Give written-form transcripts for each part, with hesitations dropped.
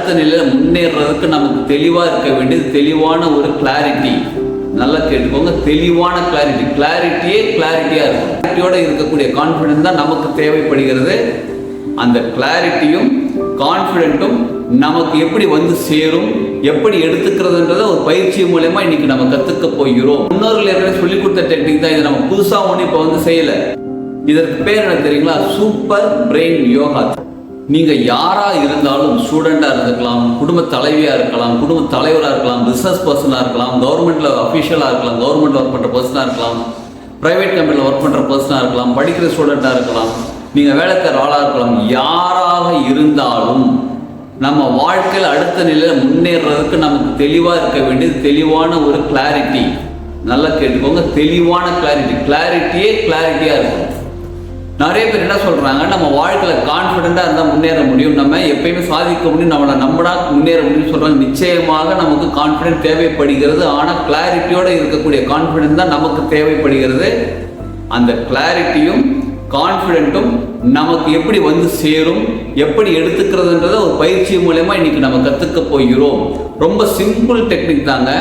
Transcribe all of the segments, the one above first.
அடுத்த நிலையில் முன்னேறதுக்கு நமக்கு தெளிவாக இருக்க வேண்டியது தெளிவான ஒரு கிளாரிட்டி. நல்லா கேட்டுக்கோங்க, தெளிவான கிளாரிட்டியே கிளாரிட்டியாக இருக்கும். கிளாரிட்டியோடு இருக்கக்கூடிய கான்ஃபிடென்ஸ் தான் நமக்கு தேவைப்படுகிறது. அந்த கிளாரிட்டியும் கான்ஃபிடென்ட்டும் நமக்கு எப்படி வந்து சேரும், எப்படி எடுத்துக்கிறதுன்றத ஒரு பயிற்சி மூலமா இன்னைக்கு நம்ம கற்றுக்க போகிறோம். முன்னோர்கள் ஏற்கனவே சொல்லிக் கொடுத்த டெக்னிக் தான். இதை நம்ம புதுசாக ஒன்று இப்போ வந்து செய்யலை. இதற்கு பேர் என்ன தெரியுங்களா? Super brain yoga. நீங்கள் யாராக இருந்தாலும், ஸ்டூடெண்ட்டாக இருக்கலாம், குடும்ப தலைவியாக இருக்கலாம், குடும்ப தலைவராக இருக்கலாம், பிஸ்னஸ் பர்சனாக இருக்கலாம், கவர்மெண்ட்டில் அஃபிஷியலாக இருக்கலாம், கவர்மெண்ட்டில் ஒர்க் பண்ணுற பர்சனாக இருக்கலாம், ப்ரைவேட் கம்பெனியில் ஒர்க் பண்ணுற பர்சனாக இருக்கலாம், படிக்கிற ஸ்டூடெண்ட்டாக இருக்கலாம், நீங்கள் வேலைக்கார ஆளாக இருக்கலாம். யாராக இருந்தாலும் நம்ம வாழ்க்கையில் அடுத்த நிலையில் முன்னேறதுக்கு நமக்கு தெளிவாக இருக்க வேண்டியது தெளிவான ஒரு கிளாரிட்டி. நல்லா கேட்டுக்கோங்க, தெளிவான கிளாரிட்டியே கிளாரிட்டியாக இருக்கும். நிறைய பேர் என்ன சொல்கிறாங்க, நம்ம வாழ்க்கையில் கான்ஃபிடென்ட்டாக இருந்தால் முன்னேற முடியும், நம்ம எப்பயுமே சாதிக்க முடியும், நம்மளை நம்பினா முன்னேற முடியும்னு சொல்கிறாங்க. நிச்சயமாக நமக்கு கான்ஃபிடென்ட் தேவைப்படுகிறது. ஆனால் கிளாரிட்டியோடு இருக்கக்கூடிய கான்ஃபிடென்ட் தான் நமக்கு தேவைப்படுகிறது. அந்த கிளாரிட்டியும் கான்ஃபிடென்ட்டும் நமக்கு எப்படி வந்து சேரும், எப்படி எடுத்துக்கிறதுன்றத ஒரு பயிற்சி மூலமா இன்னைக்கு நம்ம கற்றுக்க போகிறோம். ரொம்ப சிம்பிள் டெக்னிக் தாங்க.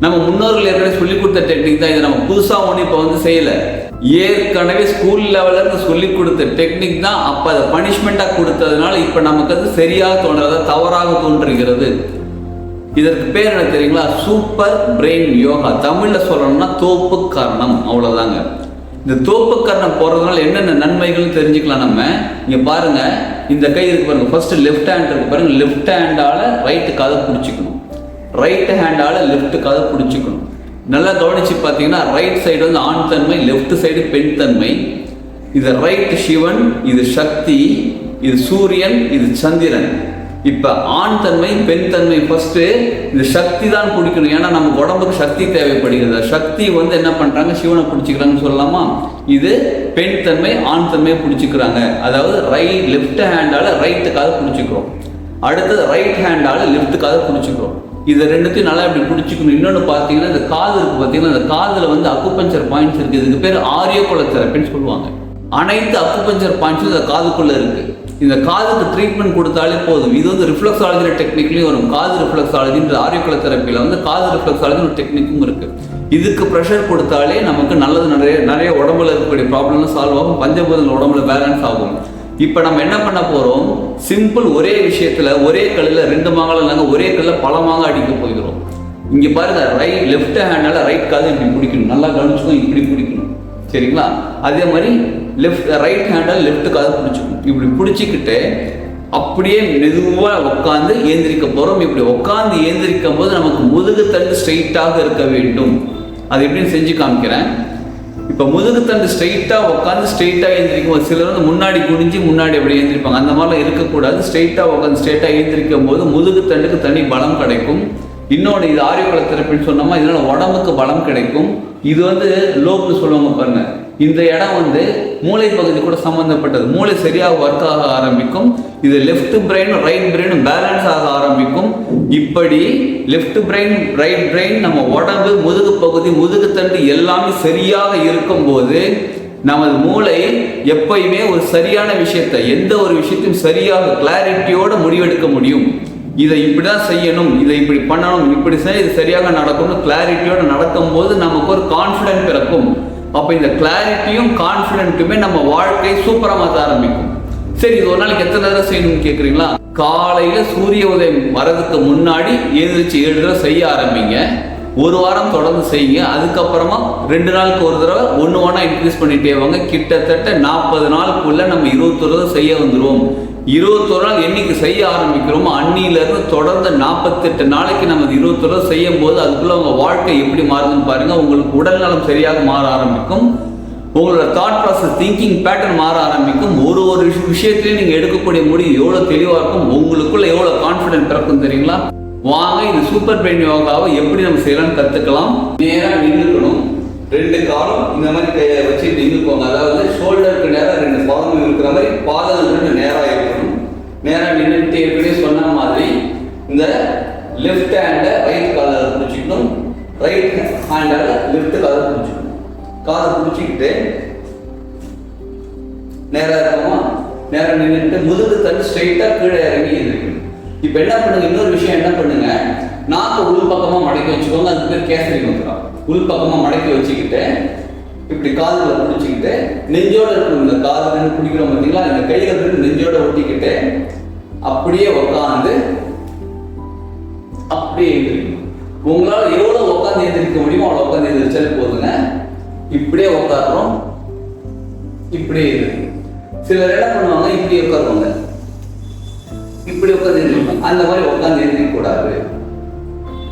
நம்ம முன்னோர்கள் ஏற்கனவே சொல்லிக் கொடுத்த டெக்னிக் தான். இதை நம்ம புதுசாக ஒன்று இப்போ வந்து செய்யலை. ஏற்கனவே ஸ்கூல் லெவலில் இருந்து சொல்லிக் கொடுத்த டெக்னிக் தான். அப்போ அதை பனிஷ்மெண்ட்டாக கொடுத்ததுனால இப்போ நமக்கு அது சரியாக தோன்றதா தவறாக தோன்றுகிறது. இதற்கு பேர் என்ன தெரியுங்களா? Super brain yoga. தமிழில் சொல்லணும்னா தோப்பு கரணம். அவ்வளோதாங்க. இந்த தோப்பு கரணம் போகிறதுனால என்னென்ன நன்மைகள்னு தெரிஞ்சுக்கலாம். நம்ம இங்கே பாருங்க, இந்த கை இருக்கு பாருங்க. ஃபர்ஸ்ட் லெஃப்ட் ஹேண்ட் இருக்கு பாருங்க. லெஃப்ட் ஹேண்டால ரைட்டு காதை பிடிச்சிக்கணும், ரைட் ஹேண்டால லெஃப்ட் காதை பிடிச்சிக்கணும். நல்லா கவனிச்சு பார்த்தீங்கன்னா ரைட் சைடு வந்து ஆண் தன்மை, லெஃப்ட் சைடு பெண் தன்மை. இது ரைட் சிவன், இது சக்தி, இது சூரியன், இது சந்திரன். இப்போ ஆண் தன்மை பெண் தன்மை ஃபர்ஸ்ட் இந்த சக்தி தான் பிடிக்கணும். ஏன்னா நமக்கு உடம்புக்கு சக்தி தேவைப்படுகிறது. சக்தி வந்து என்ன பண்ணுறாங்க, சிவனை பிடிச்சிக்கிறாங்கன்னு சொல்லலாமா? இது பெண் தன்மை, ஆண் தன்மையை பிடிச்சிக்கிறாங்க. அதாவது லெஃப்ட் ஹேண்டால ரைட்டுக்காக பிடிச்சிக்கிறோம், அடுத்தது ரைட் ஹேண்டால லெஃப்ட்டுக்காக பிடிச்சிக்கிறோம். இதை ரெண்டுத்தையும் நல்லா இப்படி பிடிச்சிக்கணும். இன்னொன்று பார்த்தீங்கன்னா இந்த காது இருக்குது பார்த்தீங்கன்னா, இந்த காதில் வந்து அக்குபஞ்சர் பாயிண்ட்ஸ் இருக்குது. இதுக்கு பேர் ஆரியோகுல தெரப்பின்னு சொல்லுவாங்க. அனைத்து அக்குபஞ்சர் பாயிண்ட்ஸும் இந்த காதுக்குள்ளே இருக்குது. இந்த காதுக்கு ட்ரீட்மெண்ட் கொடுத்தாலே போதும். இது வந்து ரிஃப்ளெக்ஸாலஜி டெக்னிக்லையும் வரும். காது ரிஃப்ளெக்ஸாலஜின்ற ஆரியோகுல தெரப்பியில் வந்து காது ரிஃப்ளெக்ஸாலஜி ஒரு டெக்னிக்கும் இருக்குது. இதுக்கு ப்ரெஷர் கொடுத்தாலே நமக்கு நல்லது, நிறைய உடம்புல இருக்கக்கூடிய ப்ராப்ளம்லாம் சால்வ் ஆகும். பஞ்சபூதங்கள் உடம்புல பேலன்ஸ் ஆகும். இப்போ நம்ம என்ன பண்ண போகிறோம்? சிம்பிள், ஒரே விஷயத்தில் ஒரே கல்லில் ரெண்டு மாங்காய் இல்லைங்க, ஒரே கல்லில் பல மாங்காய் அடிக்க போகிறோம். இங்கே பாருங்க, லெஃப்ட் ஹேண்டால் ரைட் காது இப்படி பிடிக்கணும். நல்லா கவனிச்சுக்கணும், இப்படி பிடிக்கணும். சரிங்களா? அதே மாதிரி ரைட் ஹேண்டால் லெஃப்ட் காது பிடிச்சிக்கணும். இப்படி பிடிச்சிக்கிட்டு அப்படியே மெதுவாக உட்காந்து ஏந்திரிக்க போகிறோம். இப்படி உட்காந்து ஏந்திரிக்கும் போது நமக்கு முதுகுத்தண்டு ஸ்ட்ரெயிட்டாக இருக்க வேண்டும். அது எப்படின்னு செஞ்சு காமிக்கிறேன். இப்போ முதுகுத்தண்டு ஸ்ட்ரெயிட்டாக உட்காந்து ஸ்ட்ரெயிட்டாக ஏந்திரிக்கும் போது சிலர் வந்து முன்னாடி குனிஞ்சு முன்னாடி அப்படி ஏந்திரிப்பாங்க. அந்த மாதிரிலாம் இருக்கக்கூடாது. ஸ்ட்ரெயிட்டாக உட்காந்து ஸ்ட்ரெயிட்டாக ஏந்திரிக்கும் போது முதுகுத்தண்டுக்கு தனி பலம் கிடைக்கும். இன்னொன்று, இது ஆரியோகுல தெரப்பின்னு சொன்னோமா, இதனால உடம்புக்கு பலம் கிடைக்கும். இது வந்து லோப்னு சொல்லுவாங்க பாருங்க. இந்த இடம் வந்து மூளை பகுதி கூட சம்பந்தப்பட்டது. மூளை சரியாக ஒர்க் ஆக ஆரம்பிக்கும். இது left brain right brain balance ஆக ஆரம்பிக்கும். இப்படி லெஃப்ட் பிரெயின் ரைட் பிரெயின் நம்ம உடம்பு முதுகு பகுதி முதுகுத்தண்டு எல்லாமே சரியாக இருக்கும்போது நமது மூளை எப்பயுமே ஒரு சரியான விஷயத்தை, எந்த ஒரு விஷயத்தையும் சரியாக கிளாரிட்டியோட முடிவெடுக்க முடியும். இதை இப்படிதான் செய்யணும், இதை இப்படி பண்ணணும், இப்படி செய்ய இது சரியாக நடக்கணும். கிளாரிட்டியோட நடக்கும்போது நமக்கு ஒரு கான்ஃபிடென்ட் பிறக்கும். அப்போ இந்த கிளாரிட்டியும் கான்ஃபிடென்ட்டுமே நம்ம வாழ்க்கை சூப்பராக மாற்ற ஆரம்பிக்கும். சரி, இது ஒரு நாளைக்கு எத்தனை தடவை செய்யணும்னு கேட்குறீங்களா? காலையில் சூரிய உதயம் வரதுக்கு முன்னாடி எழுந்திரிச்சு 7 தடவை செய்ய ஆரம்பிங்க. ஒரு வாரம் தொடர்ந்து செய்யுங்க. அதுக்கப்புறமா 2 நாளுக்கு ஒரு தடவை ஒன்று இன்க்ரீஸ் பண்ணிட்டே வாங்க. கிட்டத்தட்ட 40 நாளுக்குள்ள நம்ம 21 தடவை செய்ய வந்துடுவோம். 21 நாள் என்னைக்கு செய்ய ஆரம்பிக்கிறோமோ அன்னியிலிருந்து தொடர்ந்து 48 நாளைக்கு நம்ம 21 தடவை செய்யும் போது அதுக்குள்ள உங்க வாழ்க்கை எப்படி மாறுதுன்னு பாருங்க. உங்களுக்கு உடல் நலம் சரியாக மாற ஆரம்பிக்கும். உங்களோட தாட் ப்ராசஸ், திங்கிங் பேட்டர்ன் மாற ஆரம்பிக்கும். ஒரு விஷயத்திலையும் நீங்க எடுக்கக்கூடிய முடிவு எவ்வளவு தெளிவா இருக்கும், உங்களுக்குள்ள எவ்வளவு கான்ஃபிடென்ட் பிறக்கும் தெரியுங்களா? வாங்க, இந்த சூப்பர் பிரெயின் யோகாவை எப்படி நம்ம செய்யலாம்னு கத்துக்கலாம். நேராக நின்றுக்கணும். 2 காலும் இந்த மாதிரி கையை வச்சு நின்றுக்கோங்க. அதாவது ஷோல்டருக்கு நேராக 2 பாதங்கள் இருக்கிற மாதிரி பாதங்கள் 2 நேராக இருக்கணும். நேராக நின்றுட்டு ஏற்கனவே சொன்ன மாதிரி இந்த லெஃப்ட் ஹேண்டை ரைட் காலில் பிடிச்சிக்கணும், ரைட் ஹேண்டால் லெஃப்ட் காலை பிடிச்சிக்கணும். காலை பிடிச்சிக்கிட்டு நேராக இருக்கோமா, நேராக நின்றுட்டு முதுகு தண்டு ஸ்ட்ரெயிட்டாக கீழே இறங்கி எழுந்திருக்கணும். இப்போ என்ன பண்ணுங்க, இன்னொரு விஷயம் என்ன பண்ணுங்க, நாக்கு உள் பக்கமா மடக்கி வச்சுக்கோங்க. அதுக்கு பேர் கேசரி முத்ரா. உள் பக்கமா மடக்கி வச்சுக்கிட்டு இப்படி காதுல பிடிச்சிக்கிட்டு நெஞ்சோட இருக்கணும். இந்த காதுல பிடிக்கிறோம் பார்த்தீங்களா, இந்த கையில இருந்து நெஞ்சோட ஒட்டிக்கிட்டு அப்படியே உட்காந்து அப்படியே எழுந்திரிக்கணும். உங்களால் எவ்வளவு உட்காந்து எழுந்திரிக்க முடியுமோ அவ்வளோ உட்காந்து எழுந்திரிச்சாலே போதுங்க. இப்படியே உட்காடுறோம், இப்படியே எழுந்திரிக்கணும். சிலர் என்ன பண்ணுவாங்க, இப்படி உட்காருவாங்க, இப்படி உட்காந்து எழுந்திரிப்பாங்க. அந்த மாதிரி உட்காந்து எழுந்திரிக்க கூடாது.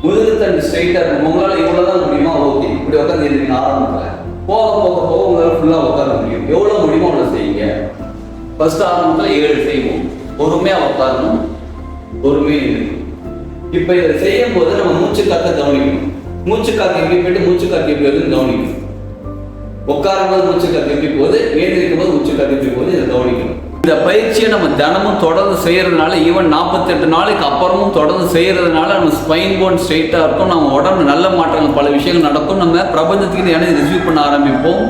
முதுகுத்தண்டு ஸ்ட்ரைட்டா இருக்கும். உங்களால் எவ்வளவுதான் முடியுமோ ஓகே, இப்படி உட்காந்து எழுந்திரிக்க ஆரம்பத்தில். போக போக போக உங்களால் ஃபுல்லா உட்கார முடியும். எவ்வளவு முடியுமோ அவ்வளோ செய்யுங்க. ஃபர்ஸ்ட் ஆரம்பத்தில் 7 செய்வோம். பொறுமையா உட்காரணும், பொறுமையா இருக்கணும். இப்ப இதை செய்யும் போது நம்ம மூச்சு காக்க கவனிக்கணும். மூச்சு காக்க எப்படி போயிட்டு மூச்சு காக்க எப்படி வருதுன்னு கவனிக்கணும். உட்காரும் போது மூச்சு காக்க எப்படி போகுது, எழுந்திருக்கும் போது மூச்சு காக்க எப்படி போகுது, இதை கவனிக்கணும். இந்த பயிற்சியை நம்ம தினமும் தொடர்ந்து செய்யறதுனால, ஈவன் 48 நாளைக்கு அப்புறமும் தொடர்ந்து செய்யறதுனால நம்ம ஸ்பைன் போன் ஸ்ட்ரெயிட்டா இருக்கும். நம்ம உடம்புல நல்ல மாற்றங்கள், பல விஷயங்கள் நடக்கும். நம்ம பிரபஞ்சத்துக்கு எனர்ஜி ரிசீவ் பண்ண ஆரம்பிப்போம்.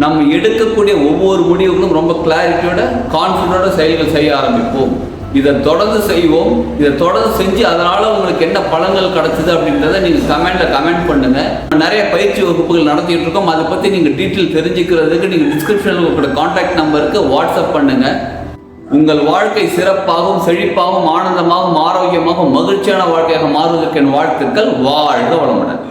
நம்ம எடுக்கக்கூடிய ஒவ்வொரு முடிவுகளும் ரொம்ப கிளாரிட்டியோட, கான்ஃபிடண்டோட செயல்கள் செய்ய ஆரம்பிப்போம். இதை தொடர்ந்து செய்வோம். இதை தொடர்ந்து செஞ்சு அதனால உங்களுக்கு என்ன பலன்கள் கிடைச்சது அப்படின்றத நீங்க கமெண்ட் பண்ணுங்க. நிறைய பயிற்சி வகுப்புகள் நடத்திட்டு இருக்கோம். அதை பத்தி நீங்க டீட்டெயில் தெரிஞ்சுக்கிறதுக்கு நீங்க டிஸ்கிரிப்ஷன்ல உங்களோட கான்டாக்ட் நம்பருக்கு வாட்ஸ்அப் பண்ணுங்க. உங்கள் வாழ்க்கை சிறப்பாகவும் செழிப்பாகவும் ஆனந்தமாகவும் ஆரோக்கியமாகவும் மகிழ்ச்சியான வாழ்க்கையாக மாறுவதற்கு என் வாழ்த்துக்கள். வாழ்க வளமுடன்.